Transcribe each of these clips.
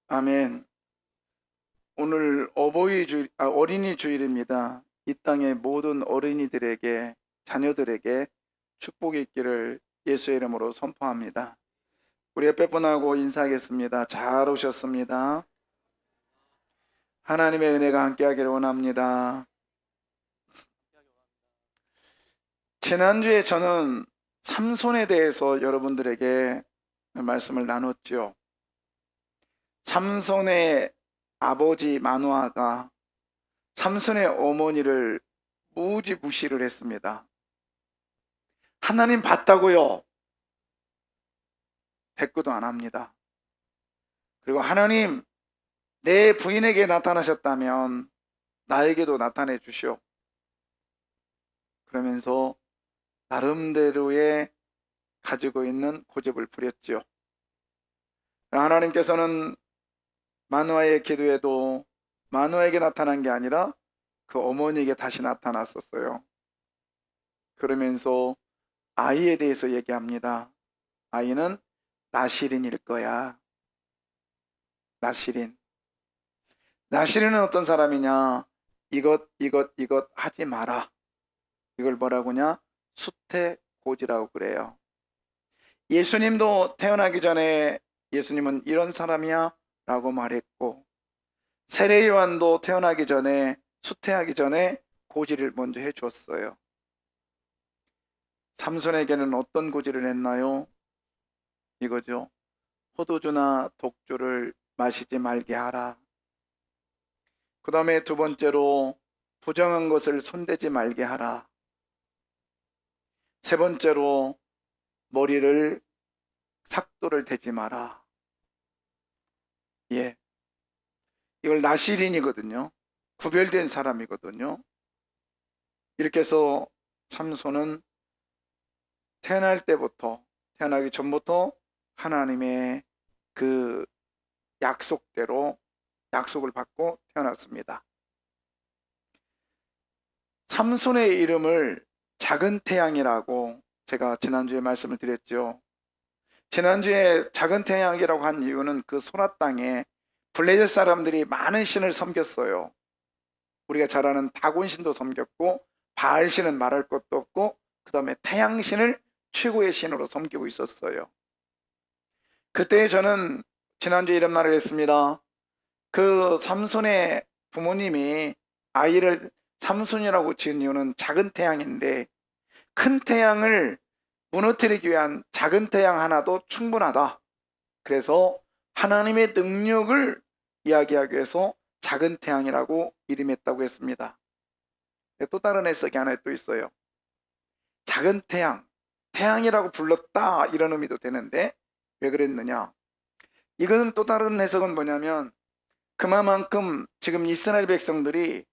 아멘. 오늘 어린이 주일입니다. 이 땅의 모든 어린이들에게, 자녀들에게 축복이 있기를 예수의 이름으로 선포합니다. 우리 옆에 분하고 인사하겠습니다. 잘 오셨습니다. 하나님의 은혜가 함께하기를 원합니다. 지난주에 저는 삼손에 대해서 여러분들에게 말씀을 나눴죠. 삼손의 아버지 마노아가 삼손의 어머니를 무지무시를 했습니다. 하나님 봤다고요? 대꾸도 안 합니다. 그리고 하나님, 내 부인에게 나타나셨다면 나에게도 나타내 주시오. 그러면서 나름대로의 가지고 있는 고집을 부렸죠. 하나님께서는 마노아의 기도에도 마노아에게 나타난 게 아니라 그 어머니에게 다시 나타났었어요. 그러면서 아이에 대해서 얘기합니다. 아이는 나실인일 거야. 나실인. 나실인은 어떤 사람이냐? 이것 하지 마라. 이걸 뭐라고냐? 수태고지라고 그래요. 예수님도 태어나기 전에 예수님은 이런 사람이야 라고 말했고, 세례요한도 태어나기 전에, 수태하기 전에 고지를 먼저 해줬어요. 삼손에게는 어떤 고지를 했나요? 이거죠. 포도주나 독주를 마시지 말게 하라. 그 다음에 두 번째로 부정한 것을 손대지 말게 하라. 세 번째로 머리를 삭도를 대지 마라. 예, 이걸 나실인이거든요. 구별된 사람이거든요. 이렇게 해서 삼손은 태어나기 전부터 하나님의 그 약속대로 약속을 받고 태어났습니다. 삼손의 이름을 작은 태양이라고 제가 지난주에 말씀을 드렸죠. 지난주에 작은 태양이라고 한 이유는 그 소라 땅에 블레셋 사람들이 많은 신을 섬겼어요. 우리가 잘 아는 다곤신도 섬겼고, 바알신은 말할 것도 없고, 그 다음에 태양신을 최고의 신으로 섬기고 있었어요. 그때 저는 지난주에 이런 말을 했습니다. 그 삼손의 부모님이 아이를 삼손이라고 지은 이유는 작은 태양인데, 큰 태양을 무너뜨리기 위한 작은 태양 하나도 충분하다. 그래서 하나님의 능력을 이야기하기 위해서 작은 태양이라고 이름했다고 했습니다. 또 다른 해석이 하나 또 있어요. 작은 태양, 태양이라고 불렀다 이런 의미도 되는데 왜 그랬느냐? 이거는 또 다른 해석은 뭐냐면, 그만큼 지금 이스라엘 백성들이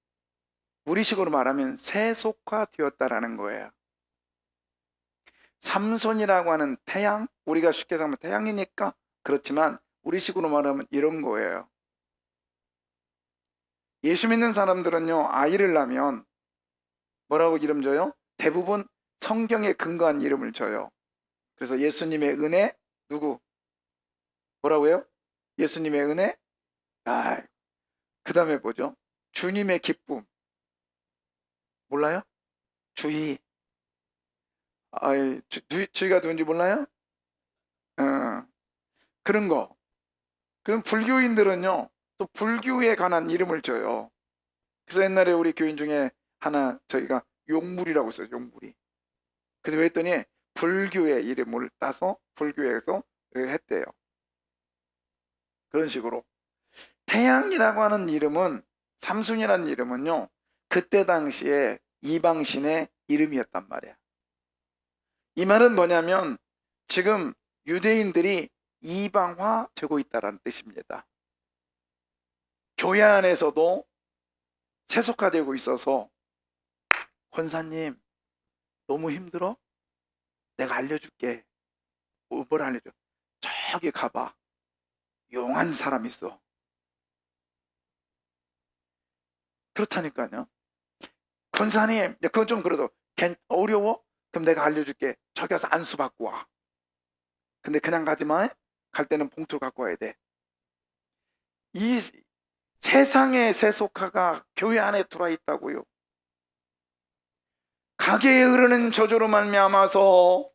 우리식으로 말하면 세속화되었다라는 거예요. 삼손이라고 하는 태양, 우리가 쉽게 생각하면 태양이니까 그렇지만 우리식으로 말하면 이런 거예요. 예수 믿는 사람들은요, 아이를 낳으면 뭐라고 이름 줘요? 대부분 성경에 근거한 이름을 줘요. 그래서 예수님의 은혜, 누구? 뭐라고요? 예수님의 은혜? 그 다음에 뭐죠? 주님의 기쁨. 몰라요? 주의. 주의가 누군지 몰라요? 그런 거. 그럼 불교인들은요, 또 불교에 관한 이름을 줘요. 그래서 옛날에 우리 교인 중에 하나, 저희가 용물이라고 써요, 용물이. 그래서 왜 했더니 불교의 이름을 따서 불교에서 했대요. 그런 식으로. 태양이라고 하는 이름은, 삼순이라는 이름은요, 그때 당시에 이방신의 이름이었단 말이야. 이 말은 뭐냐면 지금 유대인들이 이방화 되고 있다는 뜻입니다. 교회 안에서도 세속화되고 있어서, 권사님 너무 힘들어? 내가 알려줄게. 뭘 알려줘? 저기 가봐. 용한 사람 있어. 그렇다니까요. 권사님, 그건 좀 그래도 어려워? 그럼 내가 알려줄게. 저기 가서 안수 받고 와. 근데 그냥 가지 마. 갈 때는 봉투를 갖고 와야 돼. 세상의 세속화가 교회 안에 들어와 있다고요. 가계에 흐르는 저주로 말미암아서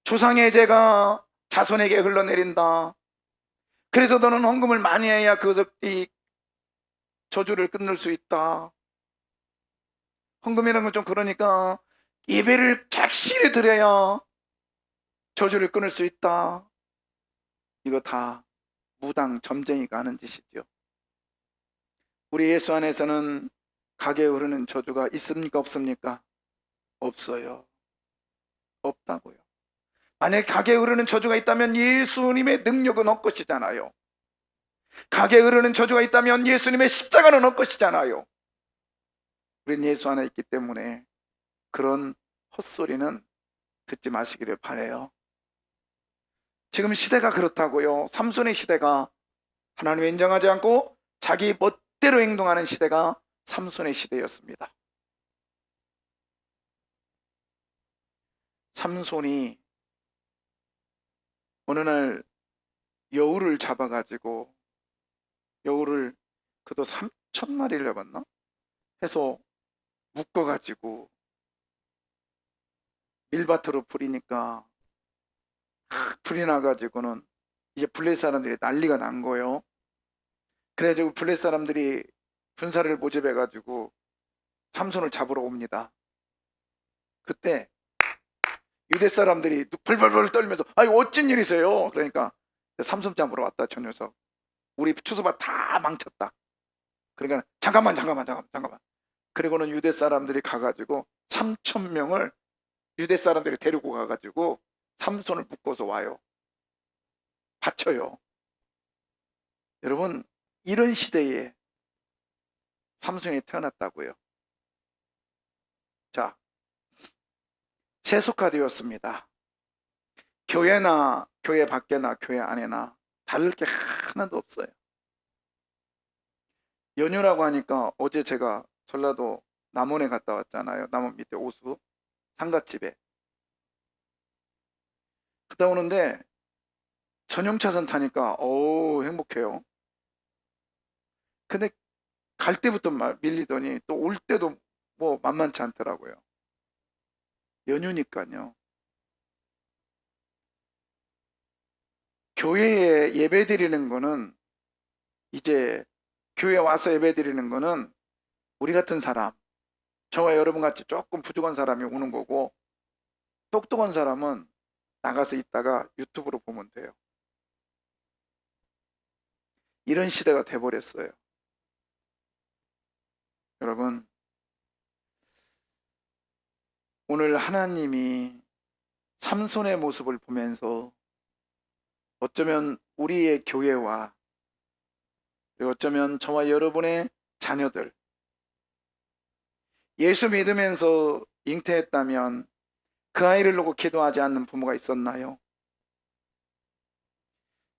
조상의 죄가 자손에게 흘러내린다. 그래서 너는 헌금을 많이 해야 이 저주를 끊을 수 있다. 헌금이라는 건 좀 그러니까 예배를 착실히 드려야 저주를 끊을 수 있다. 이거 다 무당 점쟁이가 하는 짓이죠. 우리 예수 안에서는 가게에 흐르는 저주가 있습니까 없습니까? 없어요. 없다고요. 만약에 가게에 흐르는 저주가 있다면 예수님의 능력은 없것이잖아요. 가게에 흐르는 저주가 있다면 예수님의 십자가는 없것이잖아요. 우린 예수 안에 있기 때문에 그런 헛소리는 듣지 마시기를 바라요. 지금 시대가 그렇다고요. 삼손의 시대가 하나님을 인정하지 않고 자기 멋대로 행동하는 시대가 삼손의 시대였습니다. 삼손이 어느 날 여우를 잡아가지고 여우를 그도 3,000마리를 잡았나? 해서 묶어가지고 밀밭으로 부리니까 불이 나가지고는 이제 블레셋 사람들이 난리가 난 거예요. 그래가지고 블레셋 사람들이 군사를 모집해가지고 삼손을 잡으러 옵니다. 그때 유대 사람들이 벌벌벌 떨면서 아이 어쩐 일이세요? 그러니까 삼손 잡으러 왔다 저 녀석. 우리 추수밭 다 망쳤다. 그러니까 잠깐만. 그리고는 유대 사람들이 가가지고 3,000명을 유대 사람들이 데리고 가가지고 삼손을 묶어서 와요. 바쳐요. 여러분 이런 시대에 삼손이 태어났다고요. 자, 세속화되었습니다. 교회나 교회 밖에나 교회 안에나 다를 게 하나도 없어요. 연휴라고 하니까 어제 제가 전라도 남원에 갔다 왔잖아요. 남원 밑에 오수 상갓집에 갔다 오는데 전용차선 타니까 행복해요. 근데 갈 때부터 밀리더니 또 올 때도 뭐 만만치 않더라고요. 연휴니까요. 교회에 예배 드리는 거는 이제 교회 와서 예배 드리는 거는 우리 같은 사람, 저와 여러분 같이 조금 부족한 사람이 오는 거고 똑똑한 사람은 나가서 있다가 유튜브로 보면 돼요. 이런 시대가 돼버렸어요. 여러분 오늘 하나님이 삼손의 모습을 보면서 어쩌면 우리의 교회와 그리고 어쩌면 저와 여러분의 자녀들 예수 믿으면서 잉태했다면 그 아이를 놓고 기도하지 않는 부모가 있었나요?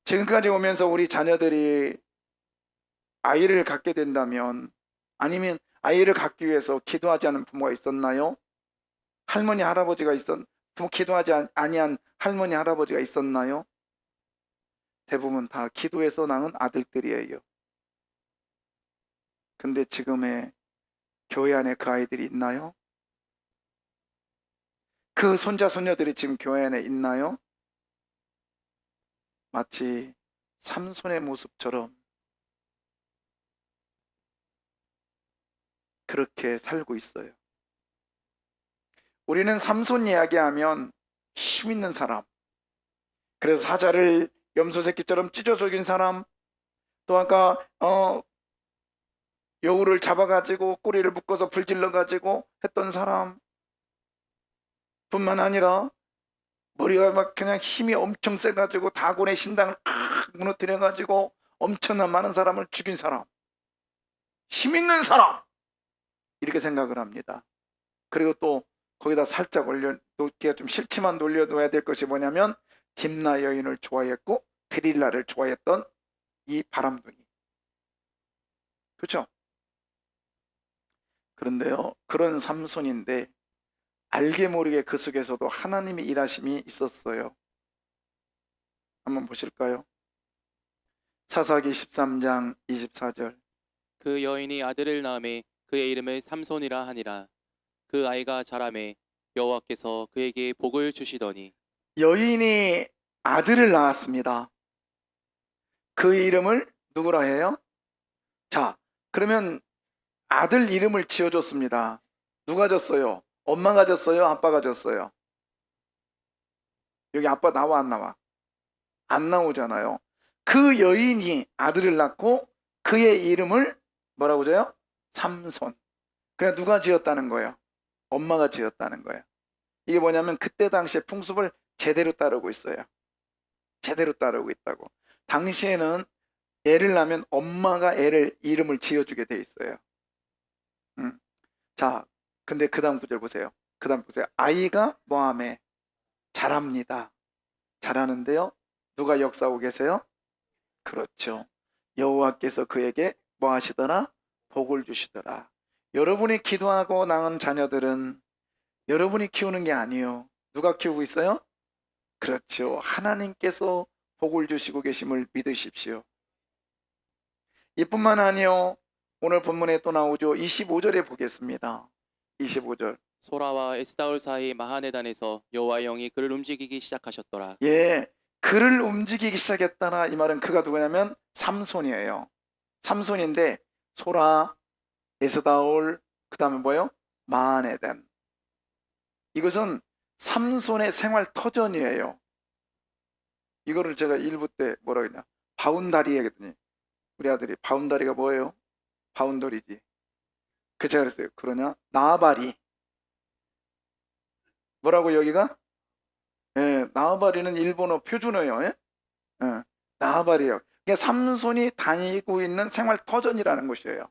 지금까지 오면서 우리 자녀들이 아이를 갖게 된다면 아니면 아이를 갖기 위해서 기도하지 않은 부모가 있었나요? 할머니 할아버지가 부모 기도하지 아니한 할머니 할아버지가 있었나요? 대부분 다 기도해서 낳은 아들들이에요. 근데 지금의 교회 안에 그 아이들이 있나요? 그 손자 손녀들이 지금 교회 안에 있나요? 마치 삼손의 모습처럼 그렇게 살고 있어요. 우리는 삼손 이야기하면 힘 있는 사람, 그래서 사자를 염소 새끼처럼 찢어 죽인 사람, 또 아까 여우를 잡아가지고 꼬리를 묶어서 불질러가지고 했던 사람 뿐만 아니라 머리가 막 그냥 힘이 엄청 세가지고 다곤의 신당을 무너뜨려가지고 엄청난 많은 사람을 죽인 사람, 힘 있는 사람 이렇게 생각을 합니다. 그리고 또 거기다 살짝 올려놓기가 좀 싫지만 올려놓아야 될 것이 뭐냐면 딥나 여인을 좋아했고 드릴라를 좋아했던 이 바람둥이, 그렇죠? 그런데요, 그런 삼손인데 알게 모르게 그 속에서도 하나님의 일하심이 있었어요. 한번 보실까요? 사사기 13장 24절. 그 여인이 아들을 낳음에 그의 이름을 삼손이라 하니라. 그 아이가 자라매 여호와께서 그에게 복을 주시더니 여인이 아들을 낳았습니다. 그 이름을 누구라 해요? 자, 그러면 아들 이름을 지어줬습니다. 누가 줬어요? 엄마가 줬어요? 아빠가 줬어요? 여기 아빠 나와 안 나와? 안 나오잖아요. 그 여인이 아들을 낳고 그의 이름을 뭐라고 줘요? 삼손. 그냥 누가 지었다는 거예요? 엄마가 지었다는 거예요. 이게 뭐냐면 그때 당시에 풍습을 제대로 따르고 있어요. 제대로 따르고 있다고. 당시에는 애를 낳으면 엄마가 애를 이름을 지어주게 돼 있어요. 자, 근데 그 다음 구절 보세요. 그 다음 보세요. 아이가 뭐하매 자랍니다. 잘하는데요. 누가 역사하고 계세요? 그렇죠. 여호와께서 그에게 뭐 하시더라? 복을 주시더라. 여러분이 기도하고 낳은 자녀들은 여러분이 키우는 게 아니에요. 누가 키우고 있어요? 그렇죠. 하나님께서 복을 주시고 계심을 믿으십시오. 이뿐만 아니요. 오늘 본문에 또 나오죠. 25절에 보겠습니다. 25절. 소라와 에스다올 사이 마하네단에서 여호와의 영이 그를 움직이기 시작하셨더라. 예, 그를 움직이기 시작했다나 이 말은 그가 누구냐면 삼손이에요. 삼손인데 소라, 에스다올, 그 다음에 뭐예요? 마하네단. 이것은 삼손의 생활 터전이에요. 이거를 제가 일부 때 뭐라 그러냐 바운다리 얘기했더니 우리 아들이 바운다리가 뭐예요? 바운더리지. 그 제가 그랬어요. 그러냐? 나아바리. 뭐라고 여기가? 예, 나아바리는 일본어 표준어예요. 예? 예, 나아바리요. 그러니까 삼손이 다니고 있는 생활 터전이라는 것이에요.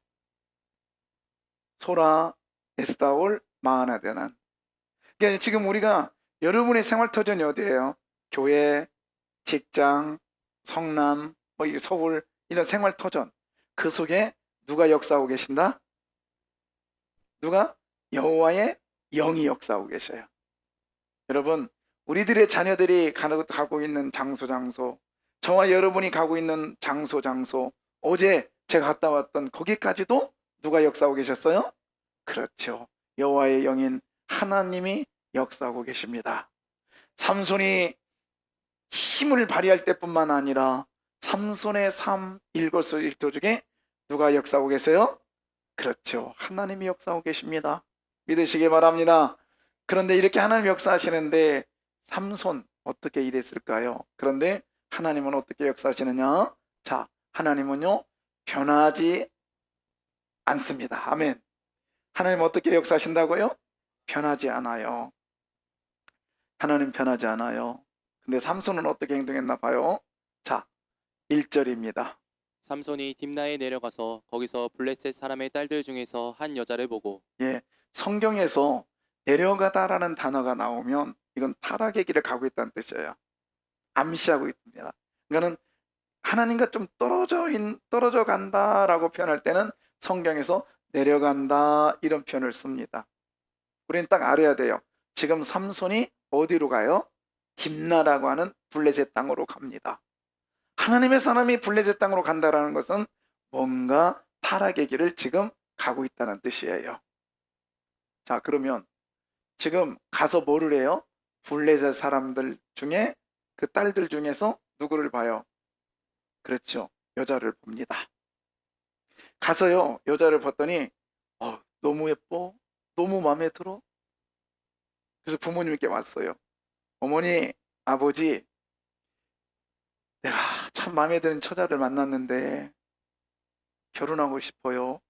소라, 에스다올, 마하나데난. 그러니까 지금 우리가 여러분의 생활 터전이 어디예요? 교회, 직장, 성남, 뭐 서울 이런 생활 터전. 그 속에 누가 역사하고 계신다? 누가? 여호와의 영이 역사하고 계셔요. 여러분, 우리들의 자녀들이 가고 있는 장소, 저와 여러분이 가고 있는 장소, 어제 제가 갔다 왔던 거기까지도 누가 역사하고 계셨어요? 그렇죠. 여호와의 영인 하나님이 역사하고 계십니다. 삼손이 힘을 발휘할 때뿐만 아니라 삼손의 삶 일거수일투 중에 누가 역사하고 계세요? 그렇죠. 하나님이 역사하고 계십니다. 믿으시기 바랍니다. 그런데 이렇게 하나님 역사하시는데 삼손 어떻게 일했을까요? 그런데 하나님은 어떻게 역사하시느냐? 자, 하나님은요 변하지 않습니다. 아멘. 하나님 어떻게 역사하신다고요? 변하지 않아요. 하나님 변하지 않아요. 근데 삼손은 어떻게 행동했나 봐요. 자, 1절입니다. 삼손이 딥나에 내려가서 거기서 블레셋 사람의 딸들 중에서 한 여자를 보고 예, 성경에서 내려가다라는 단어가 나오면 이건 타락의 길을 가고 있다는 뜻이에요. 암시하고 있습니다. 그러니까는 하나님과 좀 떨어져 간다라고 표현할 때는 성경에서 내려간다 이런 표현을 씁니다. 우리는 딱 알아야 돼요. 지금 삼손이 어디로 가요? 딥나라고 하는 블레셋 땅으로 갑니다. 하나님의 사람이 블레셋 땅으로 간다라는 것은 뭔가 타락의 길을 지금 가고 있다는 뜻이에요. 자, 그러면 지금 가서 뭐를 해요? 블레셋 사람들 중에 그 딸들 중에서 누구를 봐요? 그렇죠. 여자를 봅니다. 가서요 여자를 봤더니 너무 예뻐, 너무 마음에 들어. 그래서 부모님께 왔어요. 어머니, 아버지, 내가 참 마음에 드는 처자를 만났는데 결혼하고 싶어요.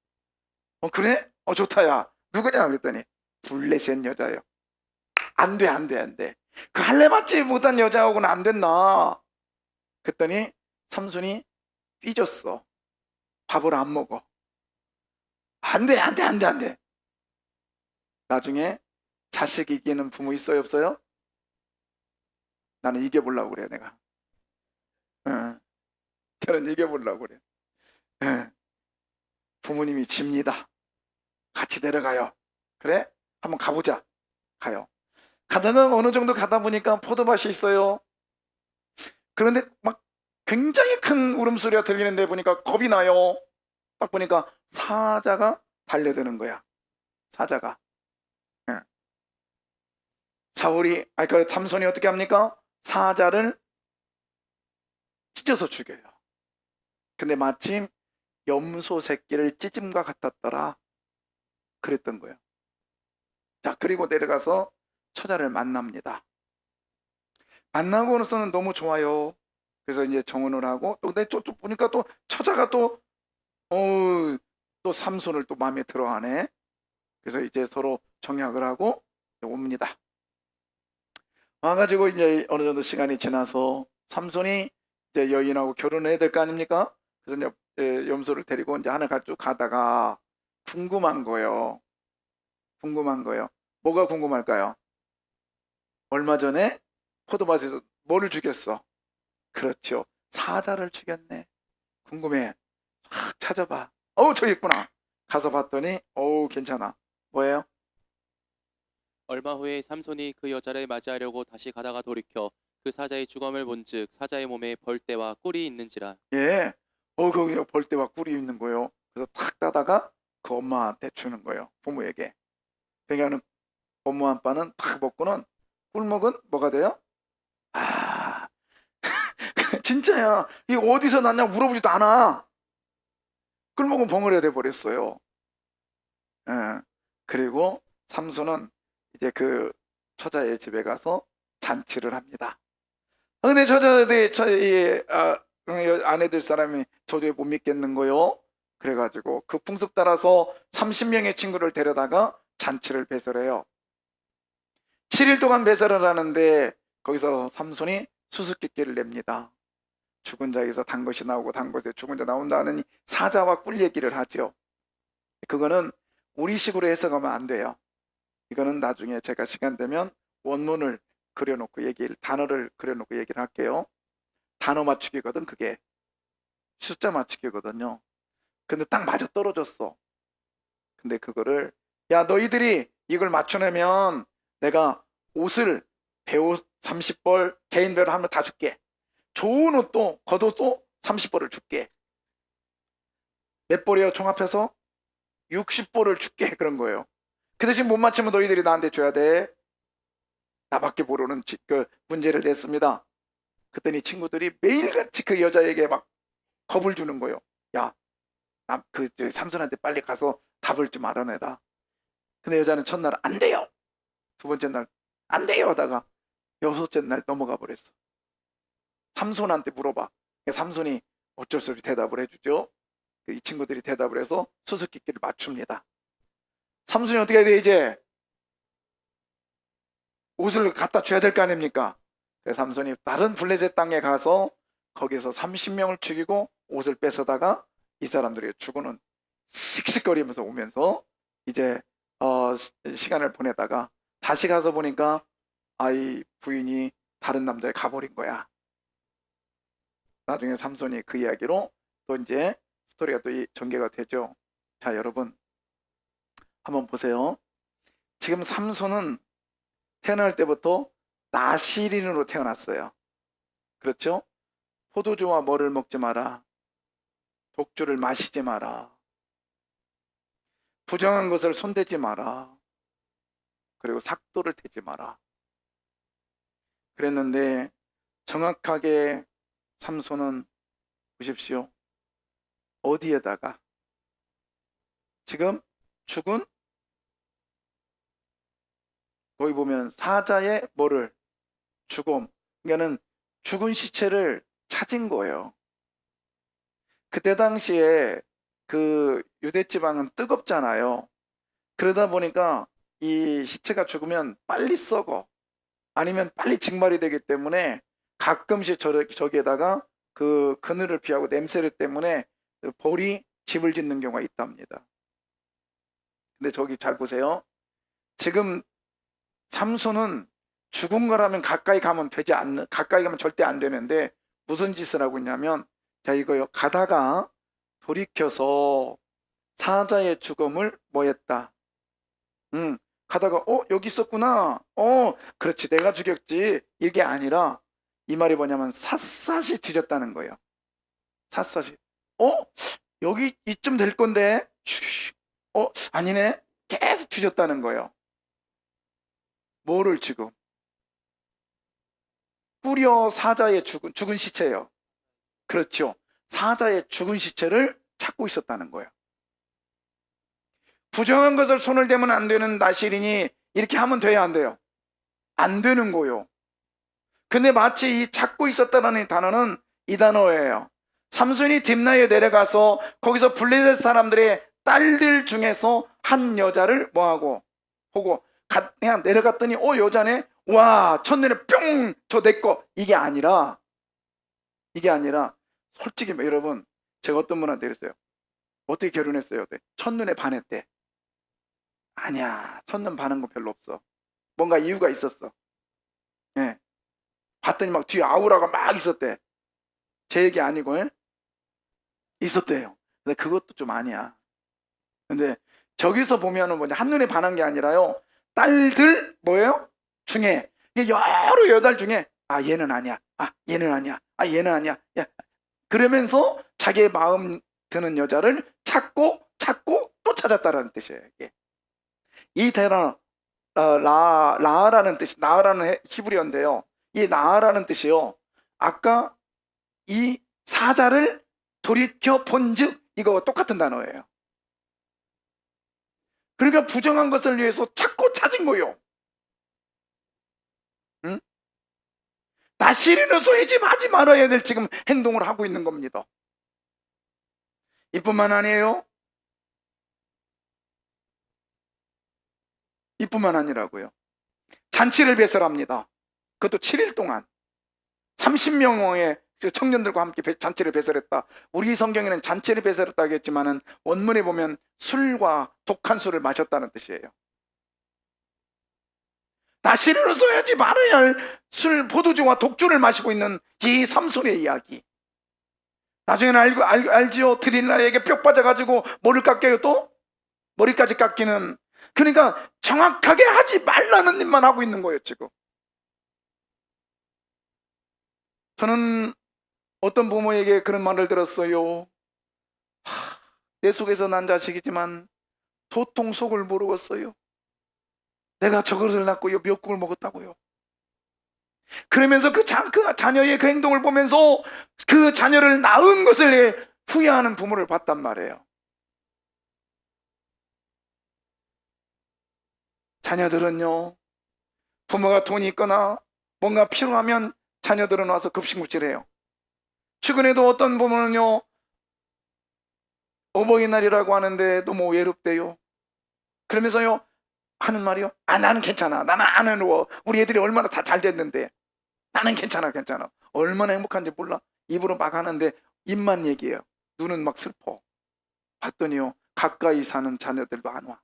그래? 좋다. 야 누구냐 그랬더니 블레셋 여자요. 안돼. 그 할례받지 못한 여자하고는 안 됐나? 그랬더니 삼손이 삐졌어. 밥을 안 먹어. 안돼. 나중에 자식 이기는 부모 있어요 없어요? 나는 이겨보려고 그래. 내가 저는 이겨보려고 그래. 부모님이 집니다. 같이 내려가요. 그래? 한번 가보자. 가요. 가다가 어느 정도 가다 보니까 포도밭이 있어요. 그런데 막 굉장히 큰 울음소리가 들리는데 보니까 겁이 나요. 딱 보니까 사자가 달려드는 거야. 사자가. 예. 그 삼손이 어떻게 합니까? 사자를 찢어서 죽여요. 근데 마침 염소 새끼를 찢음과 같았더라. 그랬던 거예요. 자, 그리고 내려가서 처자를 만납니다. 만나고서는 너무 좋아요. 그래서 이제 정혼을 하고, 또 보니까 또 처자가 또 삼손을 또 마음에 들어 하네. 그래서 이제 서로 정약을 하고 옵니다. 와가지고 이제 어느 정도 시간이 지나서 삼손이 이제 여인하고 결혼해야 될 거 아닙니까? 그래서 이제 염소를 데리고 이제 하늘 쭉 가다가 궁금한 거예요. 뭐가 궁금할까요? 얼마 전에 포도밭에서 뭐를 죽였어? 그렇죠. 사자를 죽였네. 궁금해. 확 찾아봐. 저기 있구나. 가서 봤더니 괜찮아. 뭐예요? 얼마 후에 삼손이 그 여자를 맞이하려고 다시 가다가 돌이켜 그 사자의 죽음을 본즉 사자의 몸에 벌떼와 꿀이 있는지라. 예. 거기 벌떼와 꿀이 있는 거예요. 그래서 탁 따다가 그 엄마한테 주는 거예요. 부모에게. 그러니까 엄마 아빠는 탁 먹고는 꿀 먹은 뭐가 돼요? 아, 진짜야. 이거 어디서 났냐 물어보지도 않아. 꿀 먹은 벙어리가 돼 버렸어요. 예. 그리고 삼손은 이제 그 처자의 집에 가서 잔치를 합니다. 근데 아내들 사람이 저주에 못 믿겠는 거요. 그래가지고 그 풍습 따라서 30명의 친구를 데려다가 잔치를 배설해요. 7일 동안 배설을 하는데 거기서 삼손이 수수께끼를 냅니다. 죽은 자에서 단 것이 나오고 단 것에 죽은 자 나온다는 사자와 꿀 얘기를 하죠. 그거는 우리식으로 해석하면 안 돼요. 이거는 나중에 제가 시간 되면 원문을 그려놓고 단어를 그려놓고 얘기를 할게요. 단어 맞추기거든. 그게 숫자 맞추기거든요. 근데 딱 맞아 떨어졌어. 근데 그거를 야 너희들이 이걸 맞춰내면 내가 옷을 배옷 30벌 개인별로 하면 다 줄게. 좋은 옷도 겉옷도 30벌을 줄게. 몇 벌이요? 종합해서 60벌을 줄게. 그런 거예요. 그 대신 못 맞추면 너희들이 나한테 줘야 돼. 나밖에 모르는 그 문제를 냈습니다. 그랬더니 친구들이 매일같이 그 여자에게 막 겁을 주는 거예요. 야, 삼손한테 빨리 가서 답을 좀 알아내라. 근데 여자는 첫날 안 돼요. 두 번째 날 안 돼요 하다가 여섯째 날 넘어가 버렸어. 삼손한테 물어봐. 삼손이 어쩔 수 없이 대답을 해주죠. 이 친구들이 대답을 해서 수수께끼를 맞춥니다. 삼손이 어떻게 해야 돼? 이제 옷을 갖다 줘야 될 거 아닙니까? 그래서 삼손이 다른 블레셋 땅에 가서 거기서 30명을 죽이고 옷을 뺏어다가 이 사람들이 죽어는 씩씩거리면서 오면서 이제 시간을 보내다가 다시 가서 보니까 아이 부인이 다른 남자에 가버린 거야. 나중에 삼손이 그 이야기로 또 이제 스토리가 또 전개가 되죠. 자, 여러분 한번 보세요. 지금 삼손은 태어날 때부터 나시린으로 태어났어요. 그렇죠? 포도주와 뭐를 먹지 마라. 독주를 마시지 마라. 부정한 것을 손대지 마라. 그리고 삭도를 태지 마라. 그랬는데 정확하게 삼손은 보십시오. 어디에다가 지금 죽은 거기 보면 사자의 뭐를 죽음. 그러니까는 죽은 시체를 찾은 거예요. 그때 당시에 그 유대 지방은 뜨겁잖아요. 그러다 보니까 이 시체가 죽으면 빨리 썩어. 아니면 빨리 증발이 되기 때문에 가끔씩 저기에다가 그 그늘을 피하고 냄새를 때문에 벌이 집을 짓는 경우가 있답니다. 근데 저기 잘 보세요. 지금 삼손은 죽은 거라면 가까이 가면 절대 안 되는데 무슨 짓을 하고 있냐면 자 이거요. 가다가 돌이켜서 사자의 죽음을 뭐 했다. 가다가 여기 있었구나. 그렇지 내가 죽였지. 이게 아니라 이 말이 뭐냐면 샅샅이 뒤졌다는 거예요. 샅샅이. 여기 이쯤 될 건데 아니네. 계속 뒤졌다는 거예요. 뭐를 지금? 꾸려 사자의 죽은 시체예요. 그렇죠. 사자의 죽은 시체를 찾고 있었다는 거예요. 부정한 것을 손을 대면 안 되는 나실인이 이렇게 하면 돼야 안 돼요? 안 되는 거요. 근데 마치 이 찾고 있었다는 단어는 이 단어예요. 삼손이 딥나에 내려가서 거기서 블레셋 사람들의 딸들 중에서 한 여자를 뭐하고 보고 그냥 내려갔더니 여자네. 와, 첫눈에 뿅, 저 내 거. 이게 아니라 솔직히 여러분, 제가 어떤 분한테 그랬어요. 어떻게 결혼했어요? 첫눈에 반했대. 아니야, 첫눈 반한 거 별로 없어. 뭔가 이유가 있었어. 예. 봤더니 막 뒤에 아우라가 막 있었대. 제 얘기 아니고, 예? 있었대요. 근데 그것도 좀 아니야. 근데 저기서 보면은 뭐냐, 한눈에 반한 게 아니라요. 딸들 뭐예요? 중에 여러 여달 중에 얘는 아니야. 얘는 아니야. 얘는 아니야. 야. 그러면서 자기의 마음 드는 여자를 찾고 또 찾았다라는 뜻이에요. 이게. 이 단어 라라는 뜻이 나라는 히브리어인데요. 이 라라는 뜻이요. 아까 이 사자를 돌이켜 본즉 이거와 똑같은 단어예요. 그러니까 부정한 것을 위해서 찾고 찾은 거요. 응? 나시린으로서 하지 말아야 될 지금 행동을 하고 있는 겁니다. 이뿐만 아니에요. 이뿐만 아니라고요. 잔치를 배설합니다. 그것도 7일 동안 30명의 청년들과 함께 잔치를 배설했다. 우리 성경에는 잔치를 배설했다고 했지만은 원문에 보면 술과 독한 술을 마셨다는 뜻이에요. 나시린으로서 하지 말아야 할 포도주와 독주를 마시고 있는 이 삼손의 이야기. 나중에는 알지요. 드릴라에게 뼈 빠져가지고 뭐를 깎여요 또? 머리까지 깎이는. 그러니까 정확하게 하지 말라는 일만 하고 있는 거예요 지금. 저는 어떤 부모에게 그런 말을 들었어요. 내 속에서 난 자식이지만 도통 속을 모르겠어요. 내가 저것을 낳고 미역국을 먹었다고요. 그러면서 그 자녀의 그 행동을 보면서 그 자녀를 낳은 것을 후회하는 부모를 봤단 말이에요. 자녀들은요, 부모가 돈이 있거나 뭔가 필요하면 자녀들은 와서 급식무질해요. 최근에도 어떤 부모는요, 어버이날이라고 하는데 너무 외롭대요. 그러면서요 하는 말이요, 나는 괜찮아, 나는 안 외로워, 우리 애들이 얼마나 다 잘 됐는데 나는 괜찮아. 얼마나 행복한지 몰라. 입으로 막 하는데 입만 얘기해요. 눈은 막 슬퍼. 봤더니요, 가까이 사는 자녀들도 안 와.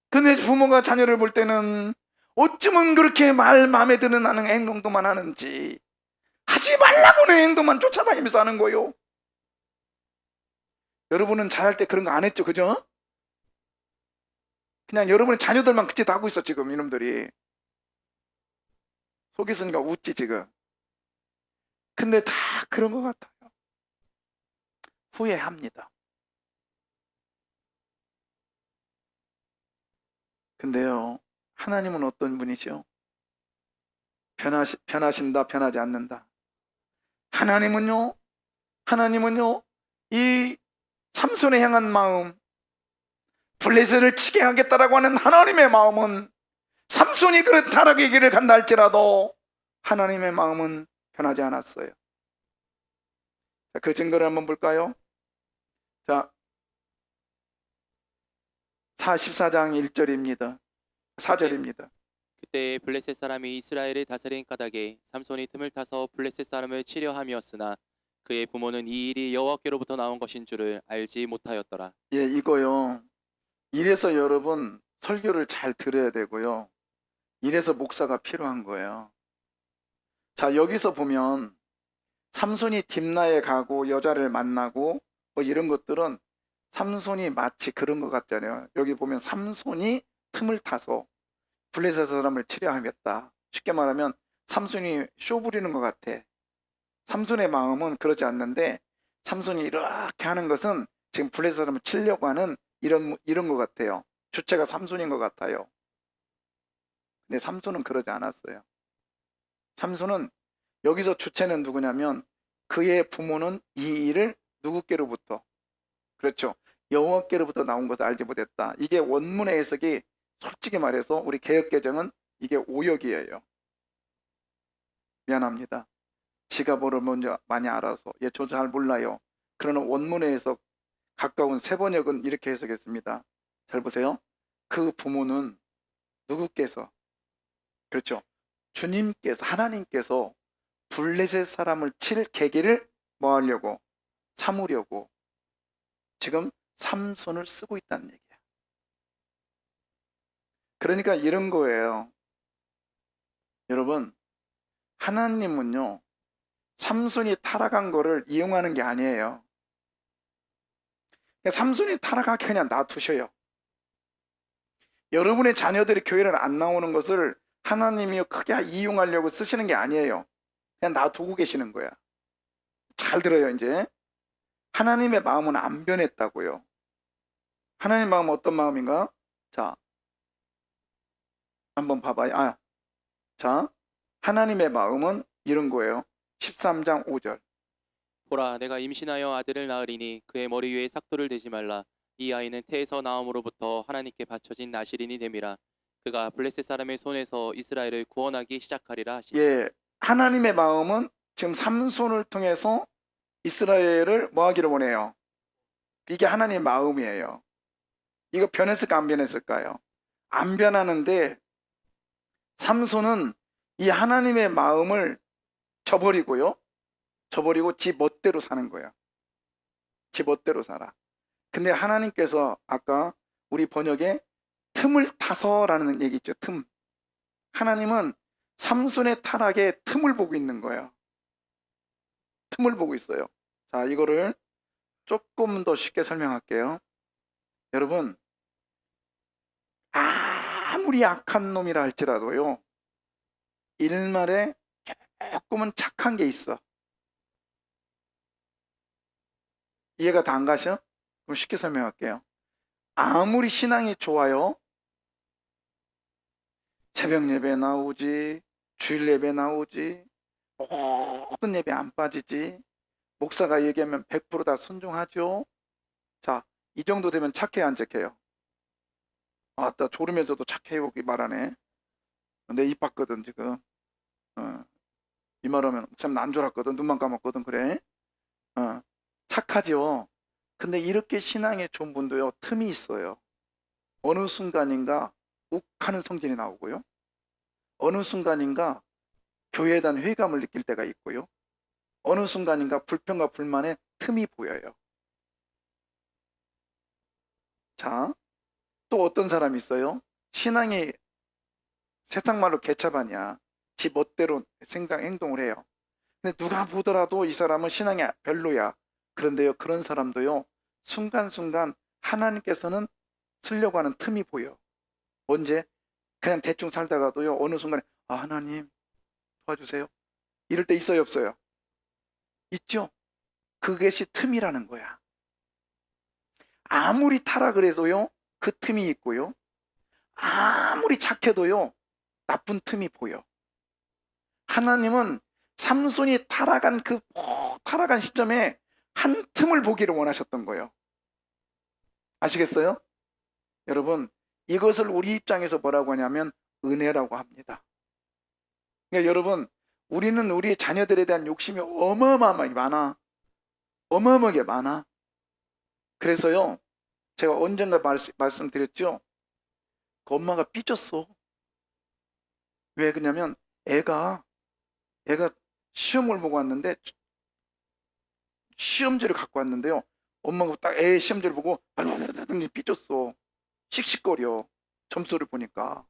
근데 부모가 자녀를 볼 때는 어쩌면 그렇게 마음에 드는 하는 행동도만 하는지, 하지 말라고는 행동만 쫓아다니면서 하는 거예요. 여러분은 잘할 때 그런 거 안 했죠, 그죠? 그냥 여러분의 자녀들만 그짓 하고 있어 지금 이놈들이. 속이 있으니까 웃지 지금. 근데 다 그런 것 같아요. 후회합니다. 근데요, 하나님은 어떤 분이죠? 변하신다, 변하지 않는다. 하나님은요, 이 삼손에 향한 마음, 블레셋을 치게 하겠다라고 하는 하나님의 마음은, 삼손이 그런 타락의 길을 간다 할지라도 하나님의 마음은 변하지 않았어요. 자, 그 증거를 한번 볼까요? 자, 14장 1절입니다. 4절입니다. 그때 블레셋 사람이 이스라엘을 다스린 까닭에 삼손이 틈을 타서 블레셋 사람을 치려 함이었으나 그의 부모는 이 일이 여호와께로부터 나온 것인 줄을 알지 못하였더라. 예, 이거요. 이래서 여러분 설교를 잘 들어야 되고요. 이래서 목사가 필요한 거예요. 자, 여기서 보면 삼손이 딥나에 가고 여자를 만나고 뭐 이런 것들은 삼손이 마치 그런 것 같잖아요. 여기 보면 삼손이 틈을 타서 블레셋 사람을 치려 하겠다. 쉽게 말하면 삼손이 쇼 부리는 것 같아. 삼손의 마음은 그러지 않는데 삼손이 이렇게 하는 것은 지금 블레셋 사람을 치려고 하는 이런 것 같아요. 주체가 삼손인 것 같아요. 근데 삼손은 그러지 않았어요. 삼손은 여기서 주체는 누구냐면 그의 부모는 이 일을 누구께로부터, 그렇죠, 여호와께로부터 나온 것을 알지 못했다. 이게 원문의 해석이 솔직히 말해서 우리 개역개정은 이게 오역이에요. 미안합니다. 지가 뭐를 먼저 많이 알아서 저도 잘 몰라요. 그러나 원문의 해석 가까운 세번역은 이렇게 해석했습니다. 잘 보세요. 그 부모는 누구께서, 그렇죠, 주님께서, 하나님께서 블레셋 사람을 칠 계기를 뭐 하려고, 삼으려고 지금 삼손을 쓰고 있다는 얘기야. 그러니까 이런 거예요. 여러분, 하나님은요 삼손이 타락한 거를 이용하는 게 아니에요. 삼손이 타락하게 그냥 놔두셔요. 여러분의 자녀들이 교회를 안 나오는 것을 하나님이 크게 이용하려고 쓰시는 게 아니에요. 그냥 놔두고 계시는 거야. 잘 들어요. 이제 하나님의 마음은 안 변했다고요. 하나님의 마음은 어떤 마음인가? 자, 한번 봐봐요. 자, 하나님의 마음은 이런 거예요. 13장 5절. 보라, 내가 임신하여 아들을 낳으리니 그의 머리 위에 삭도를 대지 말라. 이 아이는 태에서 나옴으로부터 하나님께 바쳐진 나실인이 됨이라. 그가 블레셋 사람의 손에서 이스라엘을 구원하기 시작하리라 하시니. 예, 하나님의 마음은 지금 삼손을 통해서 이스라엘을 뭐 하기를 원해요? 이게 하나님의 마음이에요. 이거 변했을까 안 변했을까요? 안 변하는데 삼손은 이 하나님의 마음을 저버리고 지 멋대로 사는 거예요. 지 멋대로 살아. 근데 하나님께서 아까 우리 번역에 틈을 타서라는 얘기 있죠. 틈. 하나님은 삼손의 타락에 틈을 보고 있는 거예요. 틈을 보고 있어요. 자, 이거를 조금 더 쉽게 설명할게요. 여러분, 아무리 악한 놈이라 할지라도요, 일말에 조금은 착한 게 있어. 이해가 다 안 가셔? 그럼 쉽게 설명할게요. 아무리 신앙이 좋아요, 새벽 예배 나오지, 주일 예배 나오지, 모든 예배 안 빠지지, 목사가 얘기하면 100% 다 순종하죠. 자, 이 정도 되면 착해요, 안 착해요? 아따, 졸으면서도 착해요, 이 말하네. 내 입 봤거든, 지금. 이 말하면 참 난 졸았거든, 눈만 감았거든, 그래. 착하죠. 근데 이렇게 신앙에 좋은 분도요, 틈이 있어요. 어느 순간인가 욱하는 성질이 나오고요. 어느 순간인가 교회에 대한 회의감을 느낄 때가 있고요. 어느 순간인가 불평과 불만의 틈이 보여요. 자, 또 어떤 사람이 있어요? 신앙이 세상 말로 개차반이야. 지 멋대로 행동을 해요. 근데 누가 보더라도 이 사람은 신앙이 별로야. 그런데요, 그런 사람도요, 순간순간 하나님께서는 쓰려고 하는 틈이 보여. 언제? 그냥 대충 살다가도요, 어느 순간에 하나님 도와주세요. 이럴 때 있어요, 없어요? 있죠. 그것이 틈이라는 거야. 아무리 타락을 해도요, 그 틈이 있고요. 아무리 착해도요, 나쁜 틈이 보여. 하나님은 삼손이 타락한 타락한 시점에 한 틈을 보기를 원하셨던 거예요. 아시겠어요? 여러분, 이것을 우리 입장에서 뭐라고 하냐면 은혜라고 합니다. 그러니까 여러분, 우리는 우리의 자녀들에 대한 욕심이 어마어마하게 많아. 어마어마하게 많아. 그래서요, 제가 언젠가 말씀드렸죠. 그 엄마가 삐졌어. 왜 그러냐면 애가 시험을 보고 왔는데, 시험지를 갖고 왔는데요, 엄마가 딱 애 시험지를 보고 삐졌어. 씩씩거려. 점수를 보니까.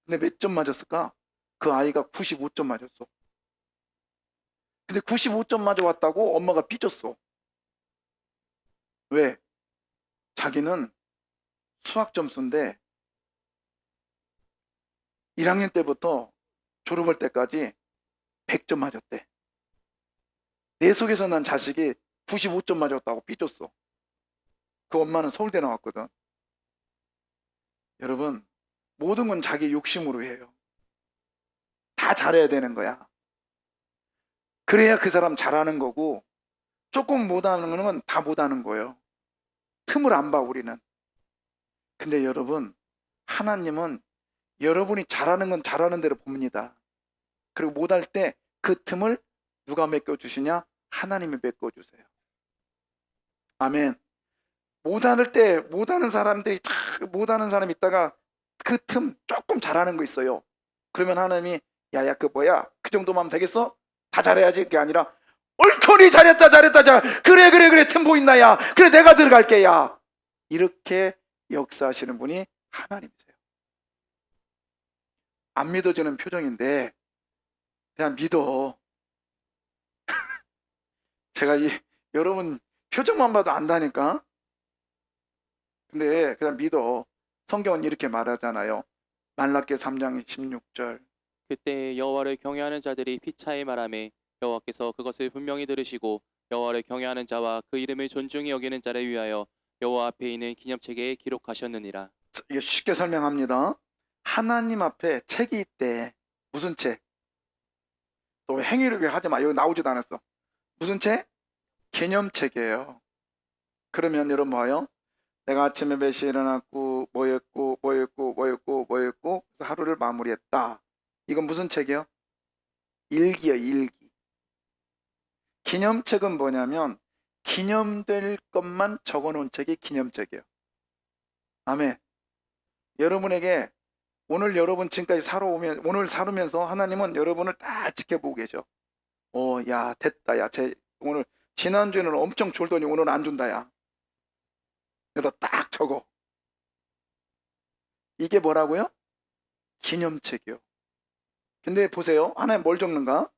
근데 몇 점 맞았을까? 그 아이가 95점 맞았어. 근데 95점 맞아왔다고 엄마가 삐졌어. 왜? 자기는 수학 점수인데 1학년 때부터 졸업할 때까지 100점 맞았대. 내 속에서 난 자식이 95점 맞았다고 삐졌어. 그 엄마는 서울대 나왔거든. 여러분, 모든 건 자기 욕심으로 해요. 다 잘해야 되는 거야. 그래야 그 사람 잘하는 거고, 조금 못하는 건 다 못하는 거예요. 틈을 안 봐, 우리는. 근데 여러분, 하나님은 여러분이 잘하는 건 잘하는 대로 봅니다. 그리고 못할 때 그 틈을 누가 메꿔주시냐? 하나님이 메꿔주세요. 아멘. 못할 때 못하는 사람들이 못하는 사람이 있다가 그 틈 조금 잘하는 거 있어요. 그러면 하나님이 야야 그 뭐야 그 정도만 하면 되겠어? 다 잘해야지. 그게 아니라 옳거니 잘했다 그래 틈 보인다 야 그래 내가 들어갈게 야 이렇게 역사하시는 분이 하나님이세요. 안 믿어지는 표정인데 그냥 믿어. 제가 여러분 표정만 봐도 안다니까. 근데 그냥 믿어. 성경은 이렇게 말하잖아요. 말라기 3장 16절. 그때 여호와를 경외하는 자들이 피차에 말하매 여호와께서 그것을 분명히 들으시고 여호와를 경외하는 자와 그 이름을 존중히 여기는 자를 위하여 여호와 앞에 있는 기념책에 기록하셨느니라. 이거 쉽게 설명합니다. 하나님 앞에 책이 있대. 무슨 책? 또 행위를 하지 마. 여기 나오지도 않았어. 무슨 책? 기념책이에요. 그러면 여러분 뭐예요? 내가 아침에 몇 시에 일어났고 뭐 했고 그래서 하루를 마무리했다. 이건 무슨 책이요? 일기요, 일기. 기념책은 뭐냐면 기념될 것만 적어놓은 책이 기념책이에요. 아멘. 여러분에게 오늘 여러분 지금까지 오늘 살으면서 하나님은 여러분을 딱 지켜보고 계셔. 야 됐다 야 오늘 지난주에는 엄청 졸더니 오늘 안 준다 야. 그래서 딱 적어. 이게 뭐라고요? 기념책이요. 근데 보세요. 하나님 뭘 적는가?